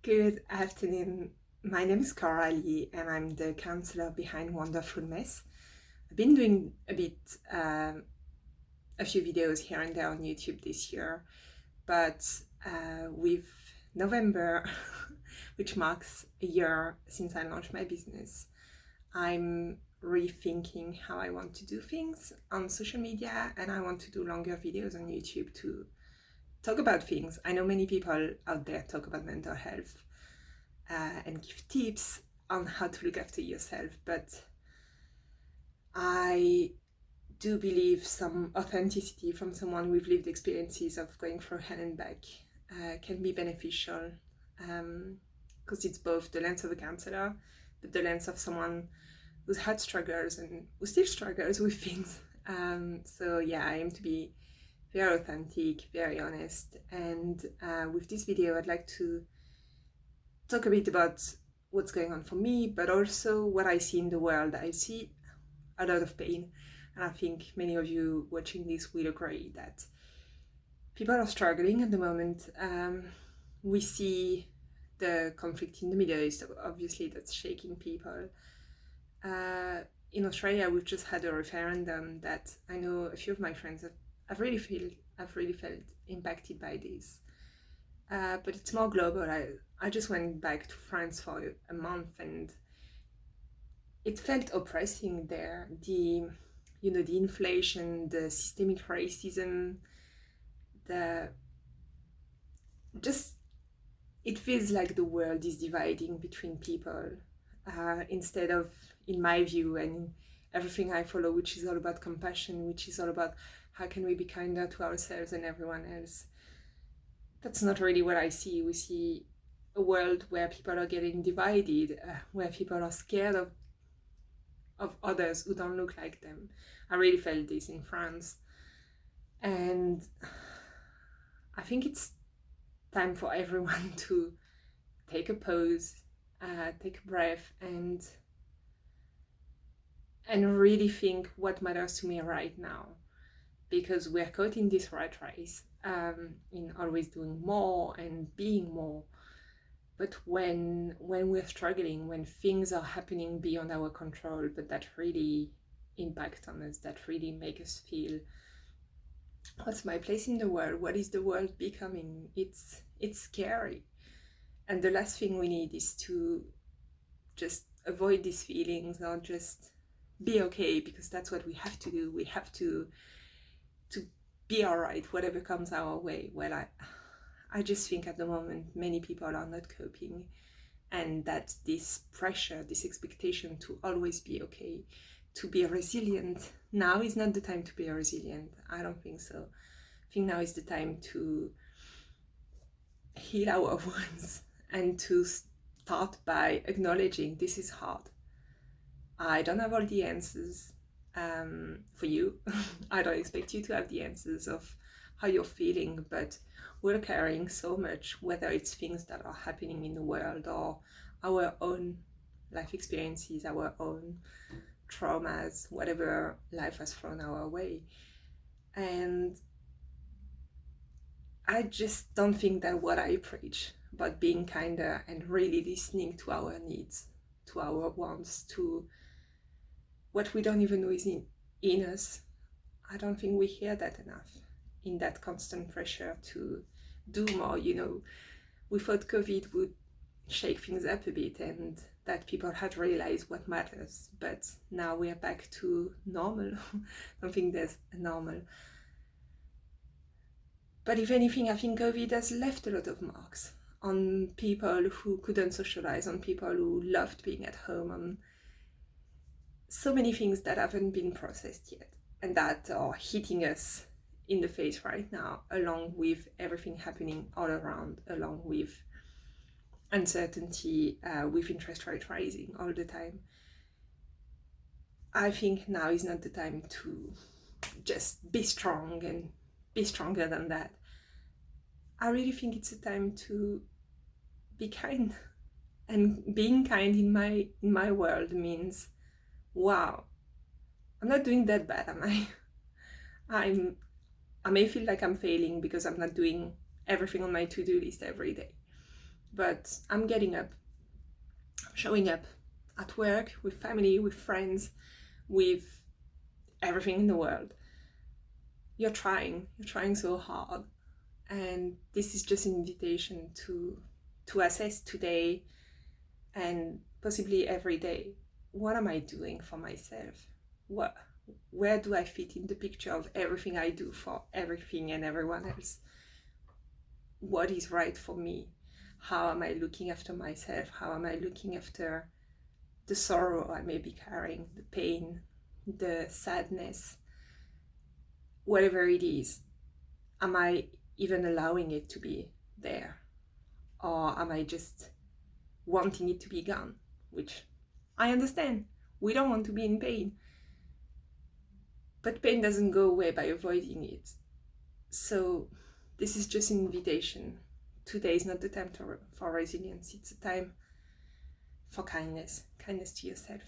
Good afternoon. My name is Coralie and I'm the counselor behind Wonderful Mess. I've been doing a few videos here and there on YouTube this year, but with November, which marks a year since I launched my business, I'm rethinking how I want to do things on social media, and I want to do longer videos on YouTube to talk about things. I know many people out there talk about mental health and give tips on how to look after yourself, but I do believe some authenticity from someone with lived experiences of going through hell and back can be beneficial, because it's both the lens of a counselor, but the lens of someone who's had struggles and who still struggles with things. So yeah, I aim to be very authentic, very honest, and with this video I'd like to talk a bit about what's going on for me, but also what I see in the world. I see a lot of pain, and I think many of you watching this will agree that people are struggling at the moment. We see the conflict in the Middle East, obviously, that's shaking people. In Australia, we've just had a referendum that I know a few of my friends have really felt impacted by this. But it's more global. I just went back to France for a month, and it felt oppressing there. The inflation, the systemic racism, the just it feels like the world is dividing between people, instead of, in my view, and everything I follow, which is all about compassion, which is all about how can we be kinder to ourselves and everyone else. That's not really what I see. We see a world where people are getting divided, where people are scared of others who don't look like them. I really felt this in France. And I think it's time for everyone to take a pause, take a breath, and really think what matters to me right now. Because we're caught in this rat race, in always doing more and being more. But when we're struggling, when things are happening beyond our control, but that really impact on us, that really make us feel, what's my place in the world? What is the world becoming? It's scary. And the last thing we need is to just avoid these feelings, or just be okay, because that's what we have to do. We have to be all right, whatever comes our way. Well, I just think at the moment many people are not coping, and that this pressure, this expectation to always be okay, to be resilient, now is not the time to be resilient. I don't think so. I think now is the time to heal our wounds and to start by acknowledging this is hard. I don't have all the answers for you. I don't expect you to have the answers of how you're feeling, but we're carrying so much, whether it's things that are happening in the world or our own life experiences, our own traumas, whatever life has thrown our way. And I just don't think that what I preach about being kinder and really listening to our needs, to our wants, to what we don't even know is in us, I don't think we hear that enough, in that constant pressure to do more. We thought COVID would shake things up a bit and that people had realized what matters, but now we are back to normal. I don't think there's a normal. But if anything, I think COVID has left a lot of marks on people who couldn't socialize, on people who loved being at home, on so many things that haven't been processed yet and that are hitting us in the face right now, along with everything happening all around, along with uncertainty, with interest rate rising all the time. I think now is not the time to just be strong and be stronger than that. I really think it's a time to be kind, and being kind in my world means, wow, I'm not doing that bad, am I? I may feel like I'm failing because I'm not doing everything on my to-do list every day, but I'm getting up, showing up at work, with family, with friends, with everything in the world. You're trying so hard. And this is just an invitation to assess today and possibly every day, what am I doing for myself? Where do I fit in the picture of everything I do for everything and everyone else? What is right for me? How am I looking after myself? How am I looking after the sorrow I may be carrying, the pain, the sadness, whatever it is? Am I even allowing it to be there? Or am I just wanting it to be gone? Which I understand. We don't want to be in pain. But pain doesn't go away by avoiding it. So this is just an invitation. Today is not the time for resilience. It's a time for kindness to yourself.